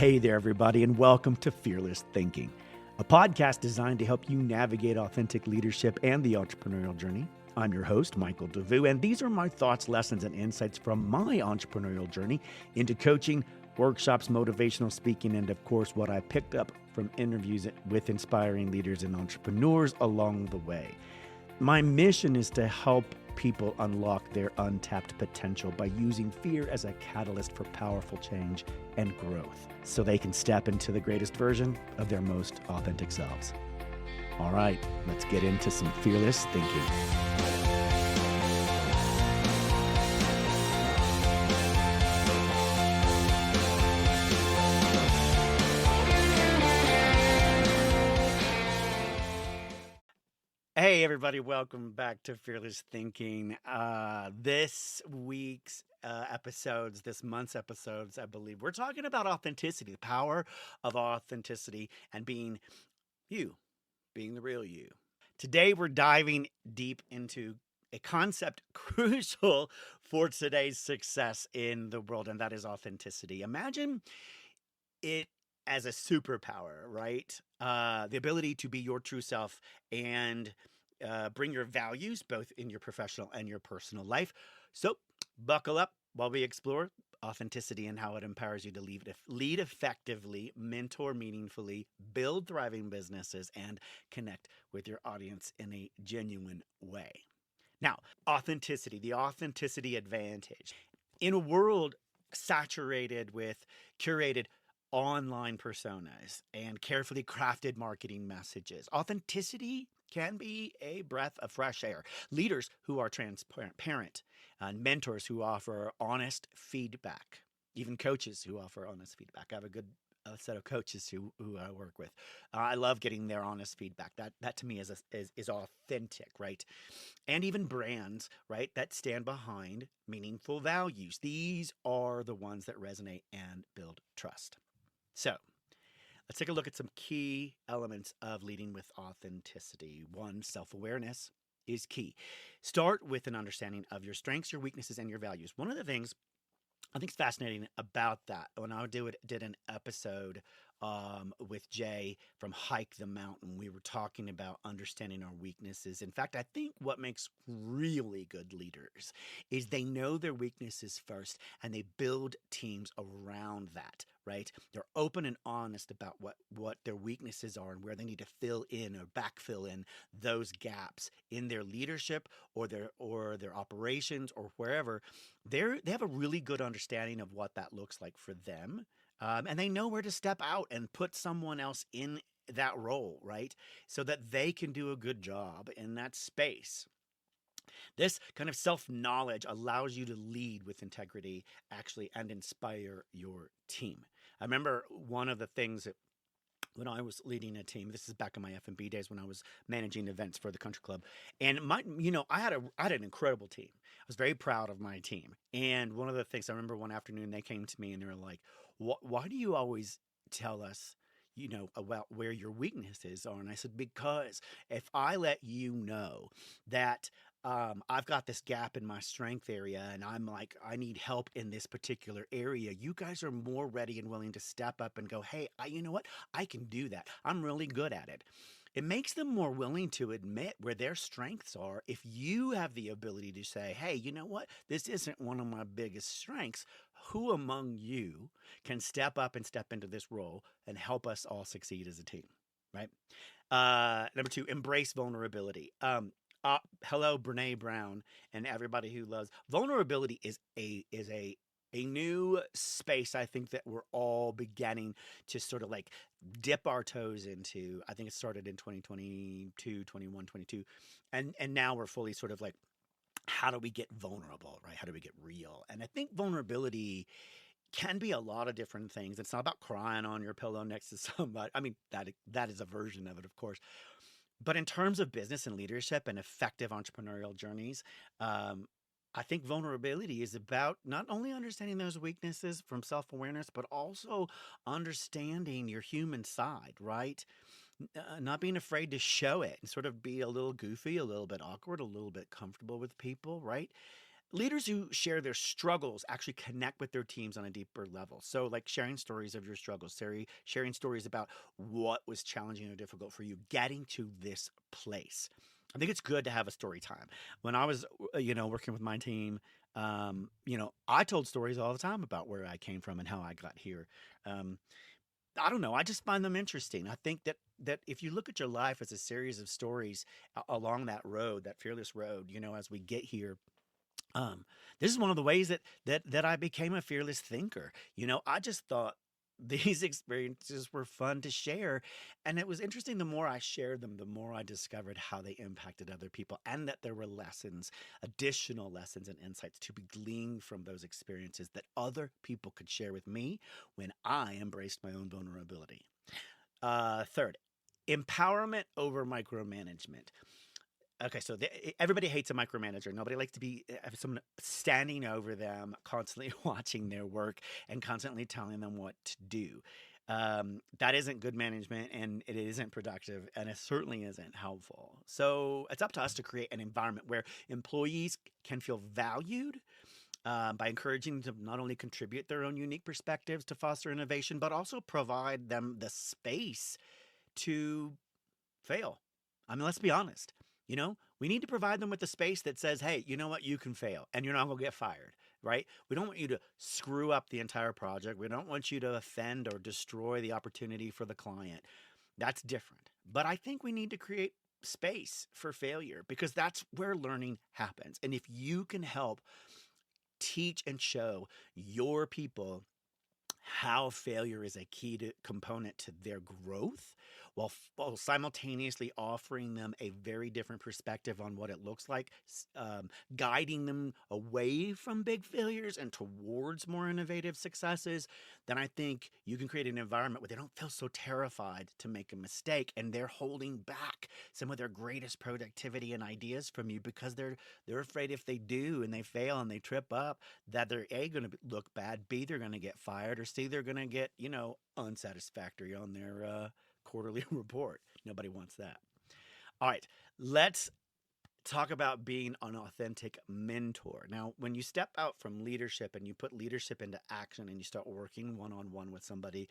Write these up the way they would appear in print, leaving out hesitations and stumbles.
Hey there, everybody, and welcome to Fearless Thinking, a podcast designed to help you navigate authentic leadership and the entrepreneurial journey. I'm your host, Michael DeVue, and these are my thoughts, lessons, and insights from my entrepreneurial journey into coaching, workshops, motivational speaking, and of course, what I picked up from interviews with inspiring leaders and entrepreneurs along the way. My mission is to help people unlock their untapped potential by using fear as a catalyst for powerful change and growth so they can step into the greatest version of their most authentic selves. All right, let's get into some fearless thinking. Hey, everybody, welcome back to Fearless Thinking. This week's episodes, this month's episodes, I believe, we're talking about authenticity, the power of authenticity and being you, being the real you. Today, we're diving deep into a concept crucial for today's success in the world, and that is authenticity. Imagine it as a superpower, right? The ability to be your true self and bring your values both in your professional and your personal life. So buckle up while we explore authenticity and how it empowers you to lead effectively, mentor meaningfully, build thriving businesses, and connect with your audience in a genuine way. Now, authenticity, the authenticity advantage. In a world saturated with curated online personas and carefully crafted marketing messages, authenticity can be a breath of fresh air. Leaders who are transparent, and mentors who offer honest feedback, even coaches who offer honest feedback. I have a good set of coaches who I work with. I love getting their honest feedback. That to me is authentic, right? And even brands, right, that stand behind meaningful values. These are the ones that resonate and build trust. So let's take a look at some key elements of leading with authenticity. One, self-awareness is key. Start with an understanding of your strengths, your weaknesses, and your values. One of the things I think is fascinating about that, when I did an episode with Jay from Hike the Mountain, we were talking about understanding our weaknesses. In fact, I think what makes really good leaders is they know their weaknesses first and they build teams around that, right? They're open and honest about what their weaknesses are and where they need to fill in or backfill in those gaps in their leadership or their operations or wherever. They have a really good understanding of what that looks like for them. And they know where to step out and put someone else in that role, right? So that they can do a good job in that space. This kind of self-knowledge allows you to lead with integrity, actually, and inspire your team. I remember one of the things that when I was leading a team, this is back in my F&B days when I was managing events for the country club, and I had an incredible team. I was very proud of my team. And one of the things I remember one afternoon, they came to me and they were like, why do you always tell us, about where your weaknesses are? And I said, because if I let you know that I've got this gap in my strength area and I'm like, I need help in this particular area, you guys are more ready and willing to step up and go, hey, you know what? I can do that. I'm really good at it. It makes them more willing to admit where their strengths are. If you have the ability to say, hey, you know what? This isn't one of my biggest strengths. Who among you can step up and step into this role and help us all succeed as a team, right? Number two, embrace vulnerability. Hello, Brene Brown, and everybody who loves vulnerability is a new space. I think that we're all beginning to sort of like dip our toes into. I think it started in 2022, 21, 22, and now we're fully sort of like, how do we get vulnerable, right? How do we get real? And I think vulnerability can be a lot of different things. It's not about crying on your pillow next to somebody. I mean, that is a version of it, of course. But in terms of business and leadership and effective entrepreneurial journeys, I think vulnerability is about not only understanding those weaknesses from self-awareness, but also understanding your human side, right? Not being afraid to show it and sort of be a little goofy, a little bit awkward, a little bit comfortable with people, right? Leaders who share their struggles actually connect with their teams on a deeper level. So, like sharing stories of your struggles, sharing stories about what was challenging or difficult for you getting to this place. I think it's good to have a story time. When I was, working with my team, I told stories all the time about where I came from and how I got here. Um, I don't know. I just find them interesting. I think that if you look at your life as a series of stories along that road, that fearless road, as we get here, um, this is one of the ways that I became a fearless thinker. I just thought these experiences were fun to share, and it was interesting. The more I shared them, the more I discovered how they impacted other people, and that there were lessons, additional lessons and insights to be gleaned from those experiences that other people could share with me when I embraced my own vulnerability. Third, empowerment over micromanagement. Okay, so everybody hates a micromanager. Nobody likes to be have someone standing over them, constantly watching their work and constantly telling them what to do. That isn't good management, and it isn't productive, and it certainly isn't helpful. So it's up to us to create an environment where employees can feel valued by encouraging them to not only contribute their own unique perspectives to foster innovation, but also provide them the space to fail. I mean, let's be honest. We need to provide them with the space that says, hey, you know what? You can fail and you're not going to get fired, right? We don't want you to screw up the entire project. We don't want you to offend or destroy the opportunity for the client. That's different. But I think we need to create space for failure because that's where learning happens. And if you can help teach and show your people how failure is a component to their growth while simultaneously offering them a very different perspective on what it looks like, guiding them away from big failures and towards more innovative successes, then I think you can create an environment where they don't feel so terrified to make a mistake and they're holding back some of their greatest productivity and ideas from you because they're afraid if they do and they fail and they trip up that they're A, going to look bad, B, they're going to get fired, or C, they're going to get, unsatisfactory on their quarterly report. Nobody wants that. All right, let's talk about being an authentic mentor. Now, when you step out from leadership and you put leadership into action and you start working one on one with somebody,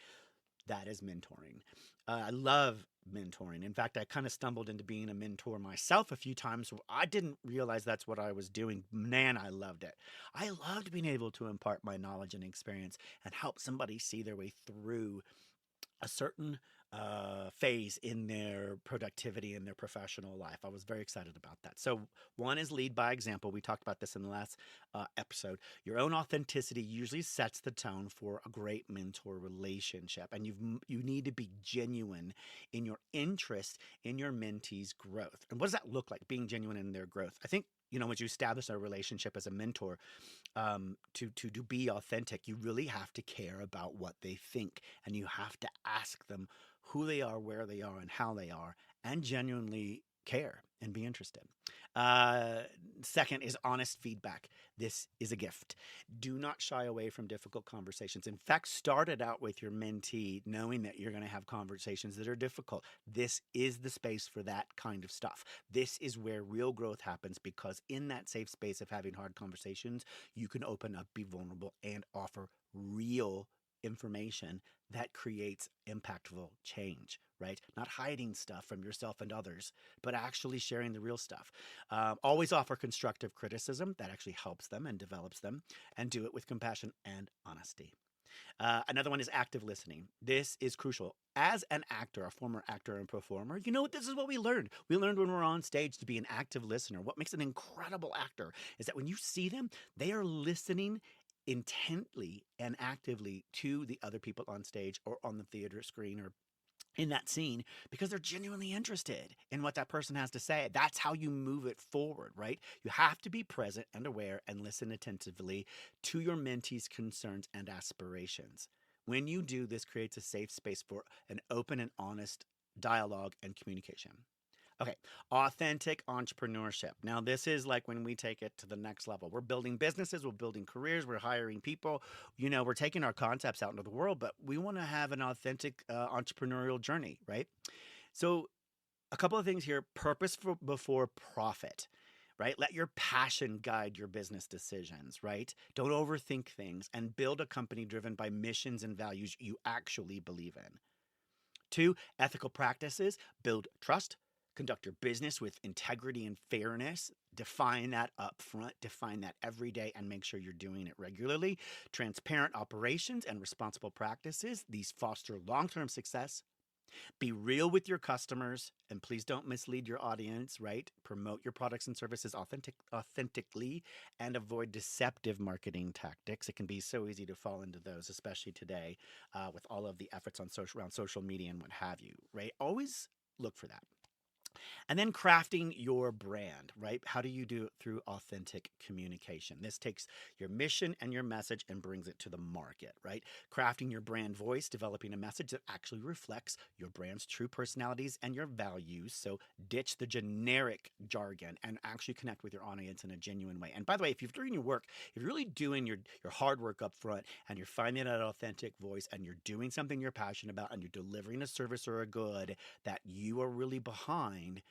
that is mentoring. I love mentoring. In fact, I kind of stumbled into being a mentor myself a few times. I didn't realize that's what I was doing. Man, I loved it. I loved being able to impart my knowledge and experience and help somebody see their way through a certain phase in their productivity in their professional life. I was very excited about that. So, one is lead by example. We talked about this in the last episode. Your own authenticity usually sets the tone for a great mentor relationship, and you need to be genuine in your interest in your mentee's growth. And what does that look like? Being genuine in their growth. I think once you establish a relationship as a mentor, to be authentic, you really have to care about what they think, and you have to ask them who they are, where they are, and how they are, and genuinely care and be interested. Uh, Second is honest feedback. This is a gift. Do not shy away from difficult conversations. In fact, start it out with your mentee, knowing that you're going to have conversations that are difficult. This is the space for that kind of stuff. This is where real growth happens because in that safe space of having hard conversations, you can open up, be vulnerable, and offer real information that creates impactful change, right? Not hiding stuff from yourself and others, but actually sharing the real stuff. Always offer constructive criticism that actually helps them and develops them, and do it with compassion and honesty. Another one is active listening. This is crucial. As an actor, a former actor and performer, this is what we learned. We learned when we're on stage to be an active listener. What makes an incredible actor is that when you see them, they are listening intently and actively to the other people on stage or on the theater screen or in that scene because they're genuinely interested in what that person has to say. That's how you move it forward, right? You have to be present and aware and listen attentively to your mentee's concerns and aspirations. When you do, this creates a safe space for an open and honest dialogue and communication. Okay, authentic entrepreneurship. Now, this is like when we take it to the next level. We're building businesses, we're building careers, we're hiring people. We're taking our concepts out into the world, but we want to have an authentic entrepreneurial journey, right? So, a couple of things here: purpose before profit. right? Let your passion guide your business decisions, right? Don't overthink things and build a company driven by missions and values you actually believe in. 2, ethical practices, build trust, conduct your business with integrity and fairness. Define that up front, define that every day, and make sure you're doing it regularly. Transparent operations and responsible practices, these foster long-term success. Be real with your customers, and please don't mislead your audience, right? Promote your products and services authentically, and avoid deceptive marketing tactics. It can be so easy to fall into those, especially today with all of the efforts on around social media and what have you, right? Always look for that. And then crafting your brand, right? How do you do it? Through authentic communication. This takes your mission and your message and brings it to the market, right? Crafting your brand voice, developing a message that actually reflects your brand's true personalities and your values. So ditch the generic jargon and actually connect with your audience in a genuine way. And by the way, if you're doing your work, if you're really doing your hard work up front and you're finding that authentic voice and you're doing something you're passionate about and you're delivering a service or a good that you are really behind,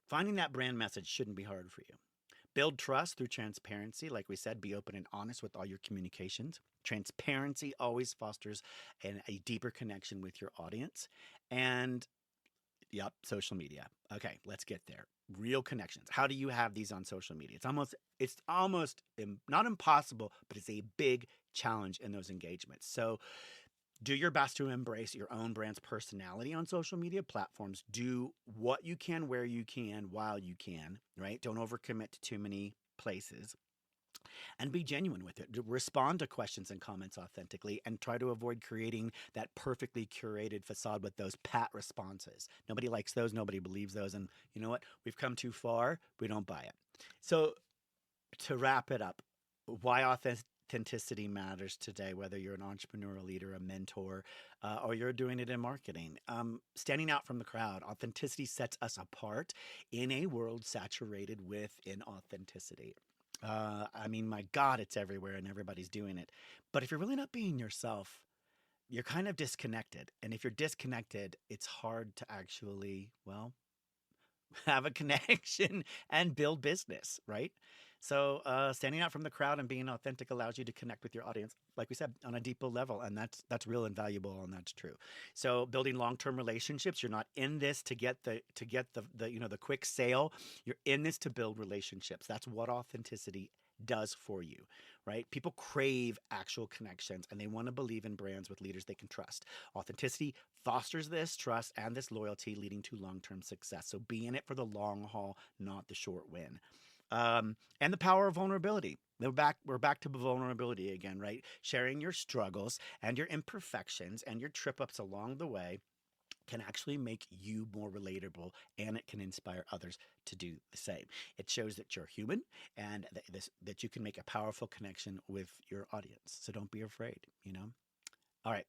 finding that brand message shouldn't be hard for you. Build trust through transparency. Like we said, be open and honest with all your communications. Transparency always fosters a deeper connection with your audience. And yep, social media. Okay, let's get there. Real connections. How do you have these on social media? It's almost not impossible, but it's a big challenge in those engagements. So do your best to embrace your own brand's personality on social media platforms. Do what you can, where you can, while you can, right? Don't overcommit to too many places. And be genuine with it. Respond to questions and comments authentically, and try to avoid creating that perfectly curated facade with those pat responses. Nobody likes those. Nobody believes those. And you know what? We've come too far. We don't buy it. So to wrap it up, why authenticity matters today, whether you're an entrepreneur, leader, a mentor, or you're doing it in marketing. Standing out from the crowd. Authenticity sets us apart in a world saturated with inauthenticity. I mean, my God, it's everywhere and everybody's doing it. But if you're really not being yourself, you're kind of disconnected. And if you're disconnected, it's hard to actually, well, have a connection and build business, right? So standing out from the crowd and being authentic allows you to connect with your audience, like we said, on a deeper level, and that's real and valuable, and that's true. So building long-term relationships, you're not in this to get the the quick sale. You're in this to build relationships. That's what authenticity does for you, right? People crave actual connections, and they want to believe in brands with leaders they can trust. Authenticity fosters this trust and this loyalty, leading to long-term success. So be in it for the long haul, not the short win. And the power of vulnerability. We're back to vulnerability again, right? Sharing your struggles and your imperfections and your trip ups along the way can actually make you more relatable, and it can inspire others to do the same. It shows that you're human and that you can make a powerful connection with your audience. So don't be afraid, All right.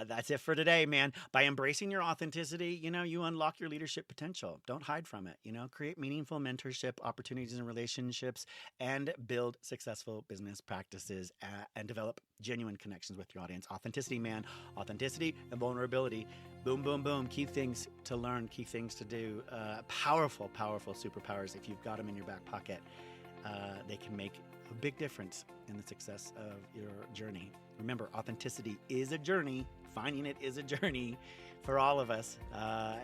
That's it for today, man. By embracing your authenticity, you unlock your leadership potential. Don't hide from it. Create meaningful mentorship opportunities and relationships, and build successful business practices, and develop genuine connections with your audience. Authenticity, man. Authenticity and vulnerability. Boom, boom, boom. Key things to learn, key things to do. Powerful, powerful superpowers. If you've got them in your back pocket, they can make a big difference in the success of your journey. Remember, authenticity is a journey. Finding it is a journey for all of us.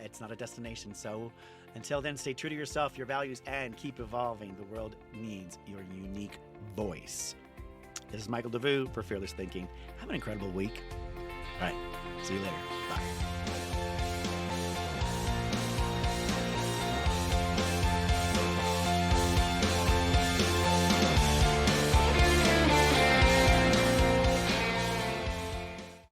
It's not a destination. So until then, stay true to yourself, your values, and keep evolving. The world needs your unique voice. This is Michael DeVue for Fearless Thinking. Have an incredible week. All right. See you later. Bye.